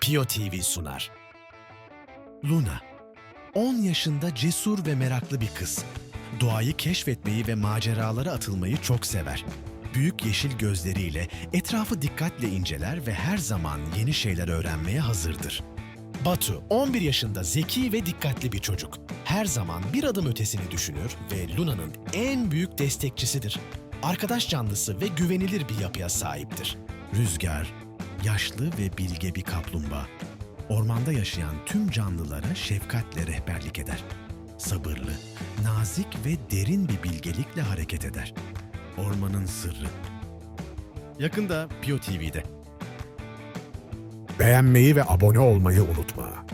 Pio TV sunar. Luna, 10 yaşında cesur ve meraklı bir kız. Doğayı keşfetmeyi ve maceralara atılmayı çok sever. Büyük yeşil gözleriyle etrafı dikkatle inceler ve her zaman yeni şeyler öğrenmeye hazırdır. Batu, 11 yaşında zeki ve dikkatli bir çocuk. Her zaman bir adım ötesini düşünür ve Luna'nın en büyük destekçisidir. Arkadaş canlısı ve güvenilir bir yapıya sahiptir. Rüzgar, yaşlı ve bilge bir kaplumbağa. Ormanda yaşayan tüm canlılara şefkatle rehberlik eder. Sabırlı, nazik ve derin bir bilgelikle hareket eder. Ormanın sırrı. Yakında Pio TV'de. Beğenmeyi ve abone olmayı unutma.